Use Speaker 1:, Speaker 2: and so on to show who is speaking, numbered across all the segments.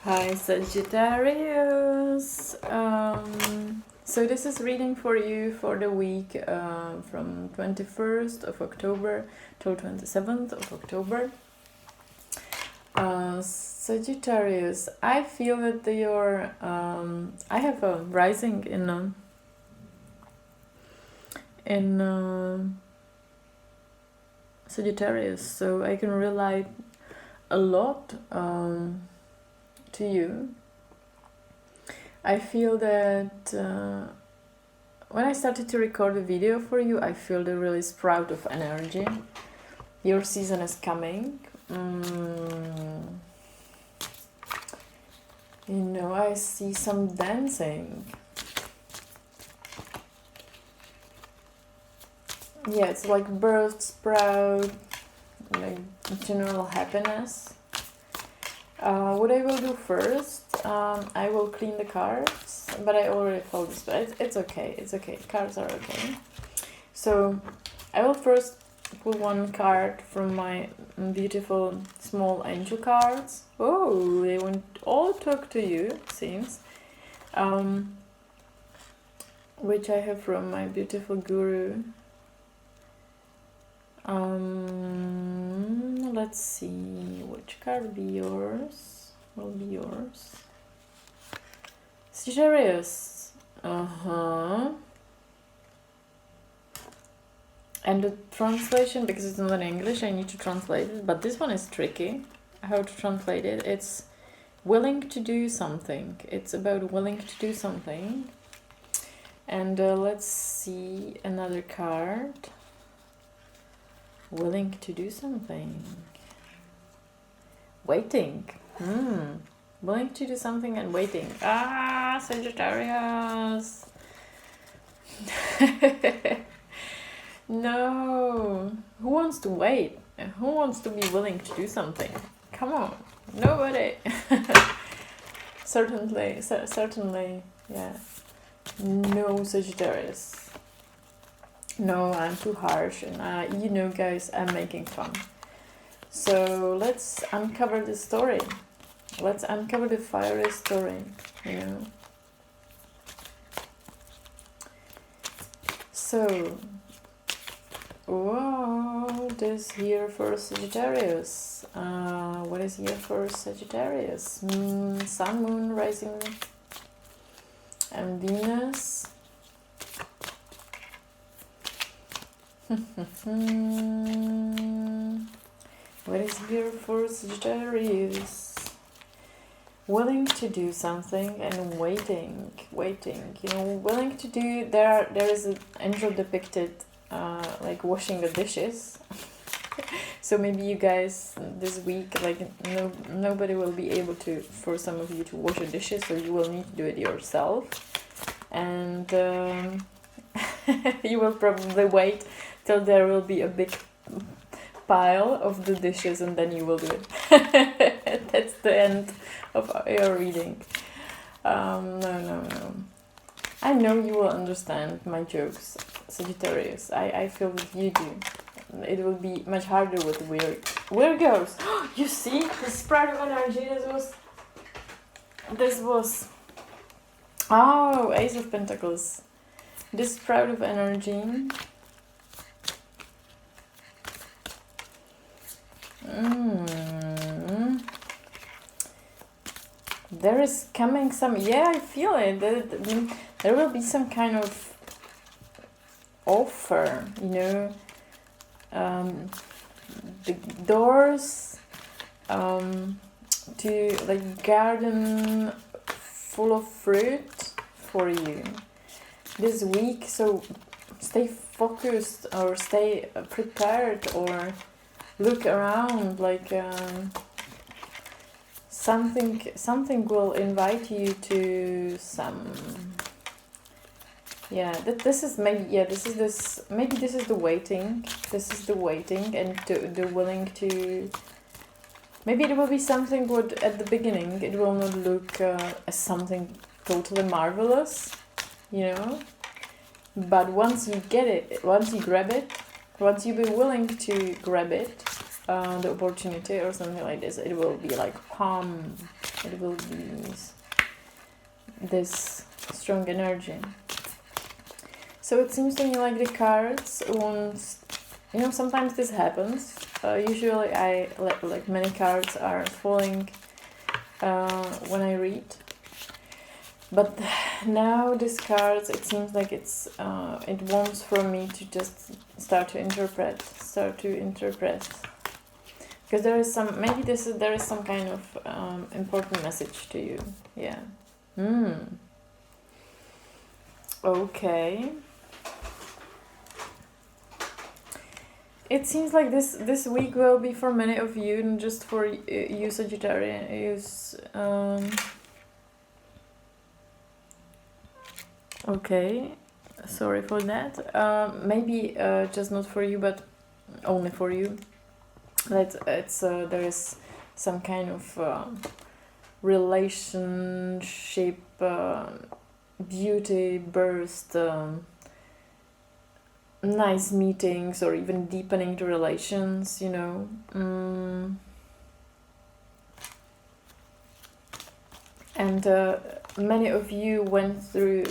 Speaker 1: Hi Sagittarius. So this is reading for you for the week from 21st of October till 27th of October. Sagittarius, I feel that you're I have a rising in Sagittarius, so I can relate a lot to you. I feel that when I started to record a video for you, I feel the really sprout of energy. Your season is coming. You know, I see some dancing. Yeah, it's like birth, sprout, like general happiness. What I will do first, I will clean the cards, but I already fold this, but it's okay, it's okay, cards are okay. So I will first pull one card from my beautiful small angel cards. Oh, they won't all talk to you, it seems. Which I have from my beautiful guru. Let's see which card will be yours. Sagittarius. And the translation, because it's not in English, I need to translate it, but this one is tricky. How to translate it? It's willing to do something. It's about willing to do something. And let's see another card. Willing to do something. Waiting. Willing to do something and waiting. Sagittarius. No. Who wants to wait? Who wants to be willing to do something? Come on. Nobody. Certainly, yeah. No, Sagittarius. No, I'm too harsh, and you know, guys, I'm making fun. So let's uncover the story. Let's uncover the fiery story, you know. So, what is here for Sagittarius? What is here for Sagittarius? Sun, Moon, Rising, and Venus. What is here for Sagittarius? Willing to do something and waiting. You know, willing to do. There is an angel depicted, like washing the dishes. So maybe you guys this week, like nobody will be able to, for some of you, to wash the dishes, so you will need to do it yourself, and you will probably wait till there will be a big pile of the dishes, and then you will do it. That's the end of your reading. No. I know you will understand my jokes, Sagittarius. I feel that you do. It will be much harder with Virgos. You see, the spread of energy. This was. Oh, Ace of Pentacles. This sprout of energy. There is coming some. Yeah, I feel it. There will be some kind of offer, you know. The doors to like garden full of fruit for you this week. So stay focused, or stay prepared, or look around, like something will invite you to some. Yeah, this is the waiting. This is the waiting, and the willing to. Maybe it will be something what at the beginning it will not look as something totally marvelous, you know. But once you get it, once you grab it, once you be willing to grab it, the opportunity or something like this, it will be like it will be this strong energy. So it seems to me like the cards won't, you know, sometimes this happens. Usually I like many cards are falling when I read. But now these cards, it seems like it wants from me to just start to interpret. Because there is some, maybe there is some kind of important message to you. Yeah. Okay. It seems like this week will be for many of you, and just for you Sagittarius. Okay, sorry for that. Maybe just not for you, but only for you. That there is some kind of relationship, beauty burst, nice meetings, or even deepening the relations. You know, and many of you went through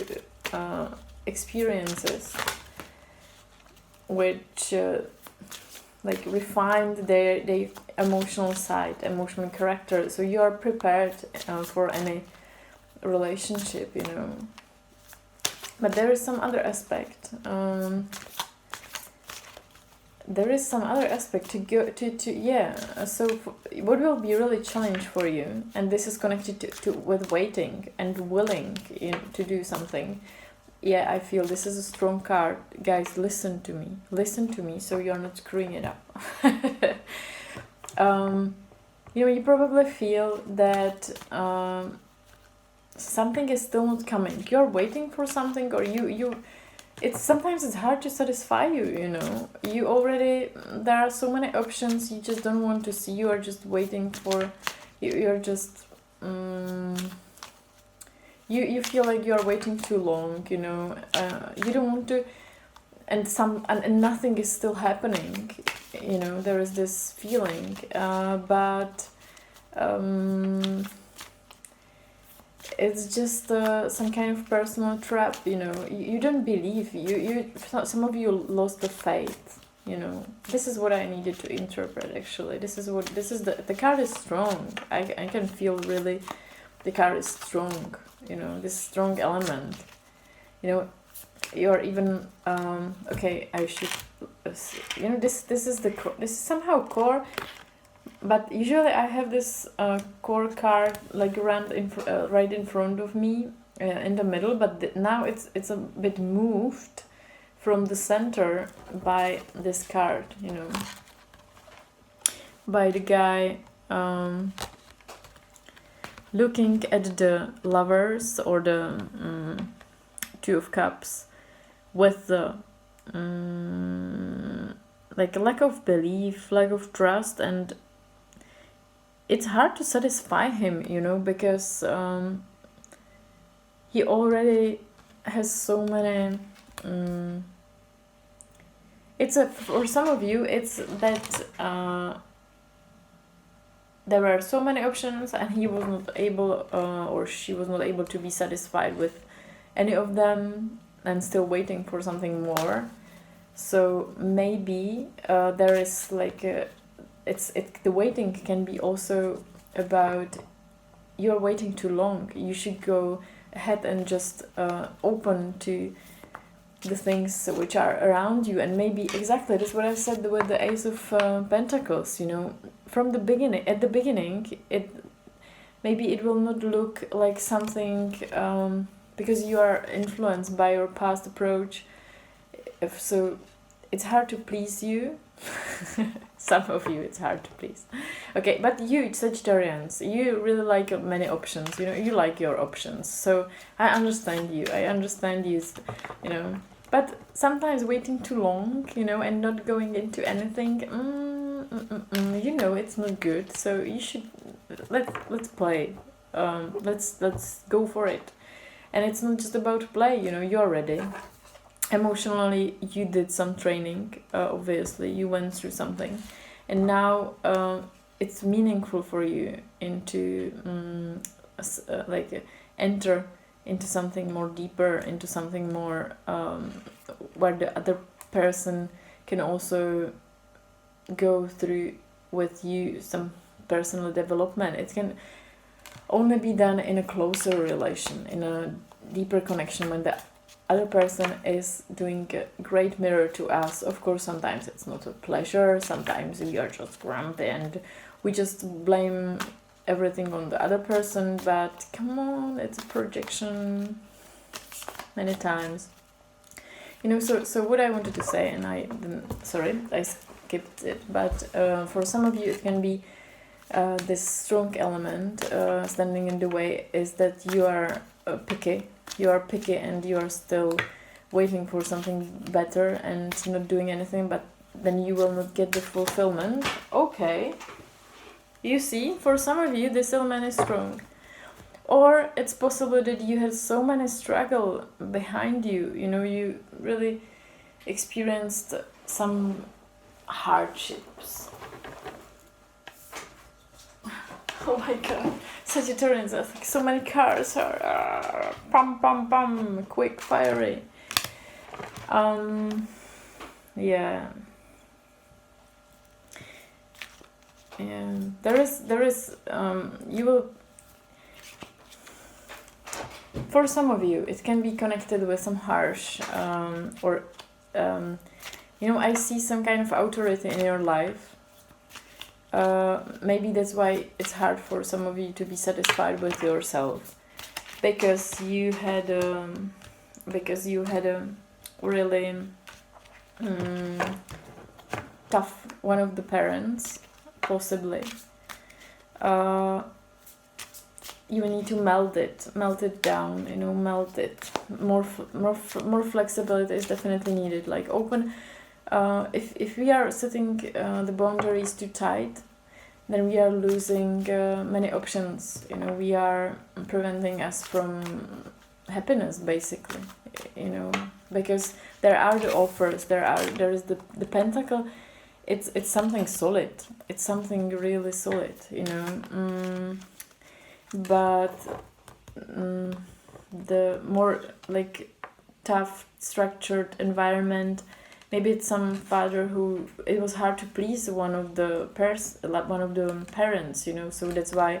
Speaker 1: experiences which like refined their emotional side, emotional character, so you are prepared for any relationship, you know. But there is some other aspect, to go to yeah. So what will be really challenge for you, and this is connected to with waiting and willing to do something. Yeah, I feel this is a strong card. Guys, listen to me, so you're not screwing it up. You know, you probably feel that something is still not coming. You're waiting for something, or sometimes it's hard to satisfy you, you know. You already, there are so many options you just don't want to see. You are just waiting for, you're just, you feel like you're waiting too long, you know. You don't want to, and nothing is still happening, you know. There is this feeling, but it's just some kind of personal trap, you know. You don't believe, some of you lost the faith, you know. This is what I needed to interpret, actually. The card is strong. I can feel really the card is strong, you know, this strong element, you know. You're even okay, I should, you know, this is somehow core. But usually I have this core card like right in front of me, in the middle. But now it's a bit moved from the center by this card, you know, by the guy looking at the lovers, or the Two of Cups, with the like lack of belief, lack of trust, and it's hard to satisfy him, you know, because he already has so many. For some of you, it's that there were so many options, and he was not able, or she was not able to be satisfied with any of them, and still waiting for something more. So maybe there is like the waiting can be also about you're waiting too long. You should go ahead and just open to the things which are around you. And maybe exactly that's what I said with the Ace of Pentacles, you know. From the beginning, at the beginning, maybe it will not look like something because you are influenced by your past approach. So it's hard to please you. Some of you it's hard to please. Okay, but you Sagittarians, you really like many options, you know. You like your options, so I understand you, you know. But sometimes waiting too long, you know, and not going into anything, you know, it's not good. So you should let's play, let's go for it. And it's not just about play, you know. You're ready. Emotionally, you did some training, obviously. You went through something. And now it's meaningful for you into enter into something more deeper, into something more where the other person can also go through with you some personal development. It can only be done in a closer relation, in a deeper connection, when the other person is doing a great mirror to us. Of course, sometimes it's not a pleasure, sometimes we are just grumpy and we just blame everything on the other person, but come on, it's a projection many times. So what I wanted to say, and I skipped it, but for some of you it can be this strong element standing in the way is that you are picky. You are picky and you are still waiting for something better and not doing anything, but then you will not get the fulfillment. Okay. You see, for some of you, this element is strong. Or it's possible that you had so many struggle behind you. You really experienced some hardships. Oh my god. Sagittarians are like so many cars are pum pum pum, quick, fiery. Yeah. There is you will, for some of you it can be connected with some harsh I see some kind of authority in your life. Maybe that's why it's hard for some of you to be satisfied with yourself, because you had a really tough one of the parents, possibly. You need to melt it down, melt it. More flexibility is definitely needed. Like open, if we are setting the boundaries too tight, then we are losing many options. We are preventing us from happiness, basically. Because there are the offers, there is the pentacle. It's something solid. It's something really solid, but the more like tough, structured environment. Maybe it's some father who it was hard to please one of the parents, So that's why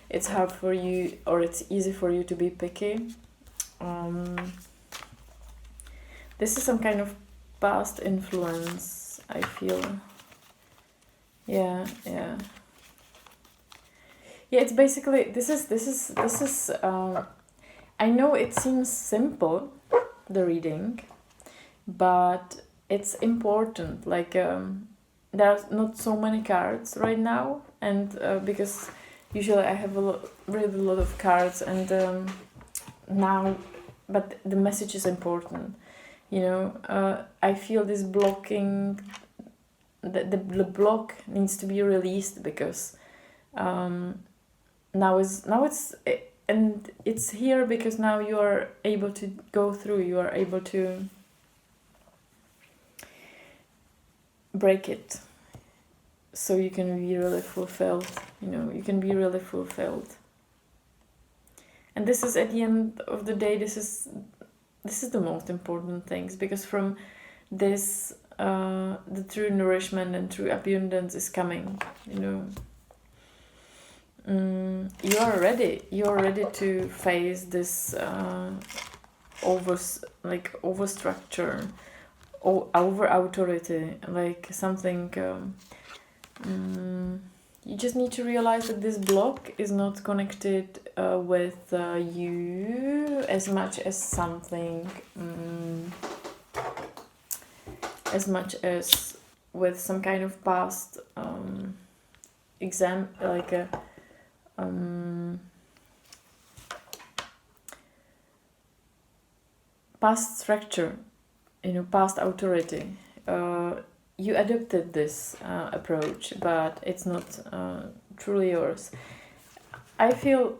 Speaker 1: it's hard for you, or it's easy for you to be picky. This is some kind of past influence, I feel. Yeah. It's basically this is I know it seems simple, the reading, but it's important. Like there's not so many cards right now, and because usually I have really a lot of cards, and now, but the message is important. I feel this blocking. The block needs to be released, because now it's here, because now you are able to go through. You are able to break it, so you can be really fulfilled. You can be really fulfilled. And this is, at the end of the day, this is the most important things, because from this the true nourishment and true abundance is coming. You are ready to face this overstructure, over authority, like something. You just need to realize that this block is not connected with you as much as something, as much as with some kind of past like a past structure, past authority. You adopted this approach, but it's not truly yours. I feel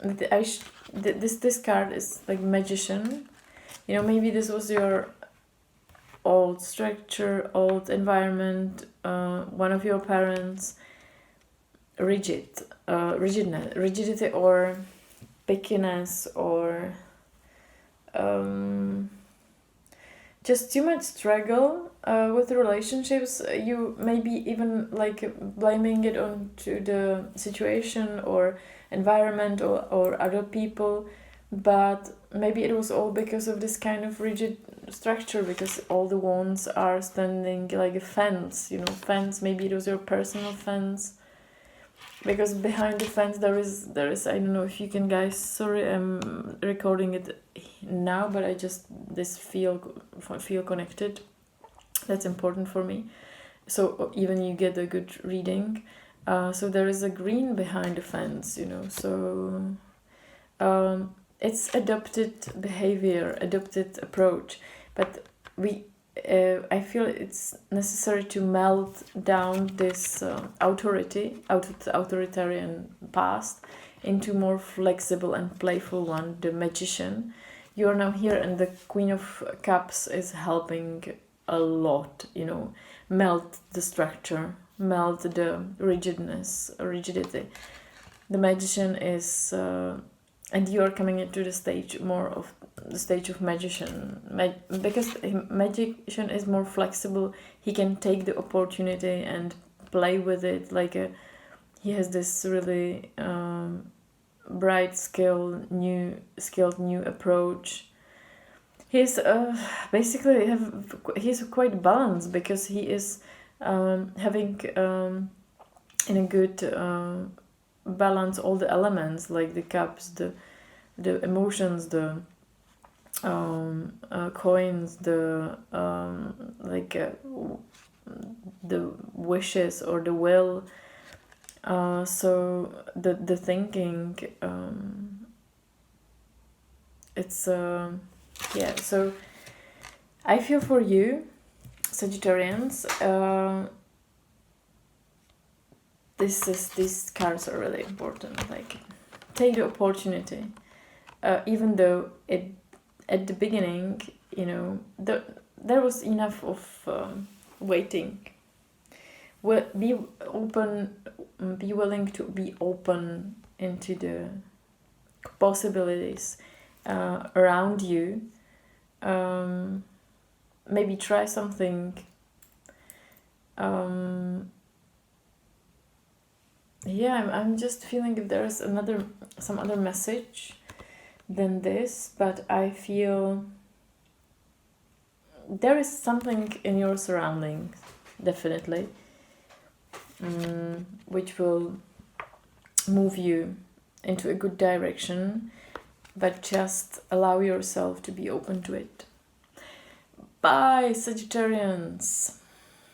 Speaker 1: that this card is like magician. Maybe this was your old structure, old environment, one of your parents rigidity or pickiness, or just too much struggle with relationships. You maybe even like blaming it onto the situation or environment or other people, but maybe it was all because of this kind of rigid structure, because all the wands are standing like a fence, fence. Maybe it was your personal fence, because behind the fence there is I don't know if you can, guys, sorry, I'm recording it now, but I just feel connected. That's important for me, so even you get a good reading. So there is a green behind the fence, so it's adopted behavior, adopted approach, but I feel it's necessary to melt down this authoritarian past into more flexible and playful one, the magician. You are now here, and the Queen of Cups is helping a lot, melt the structure, melt the rigidity. The magician is... and you are coming into the stage of magician, because magician is more flexible. He can take the opportunity and play with it, he has this really bright skilled new approach. He's basically he's quite balanced, because he is having in a good balance all the elements, like the cups, the emotions, the coins, the the wishes or the will. So the thinking, it's yeah. So I feel for you, Sagittarians. These cards are really important. Take the opportunity, even though at the beginning, there was enough of waiting. Be open, be willing to be open into the possibilities around you. Maybe try something. I'm just feeling if there's some other message than this, but I feel there is something in your surroundings, definitely, which will move you into a good direction, but just allow yourself to be open to it. Bye, Sagittarians!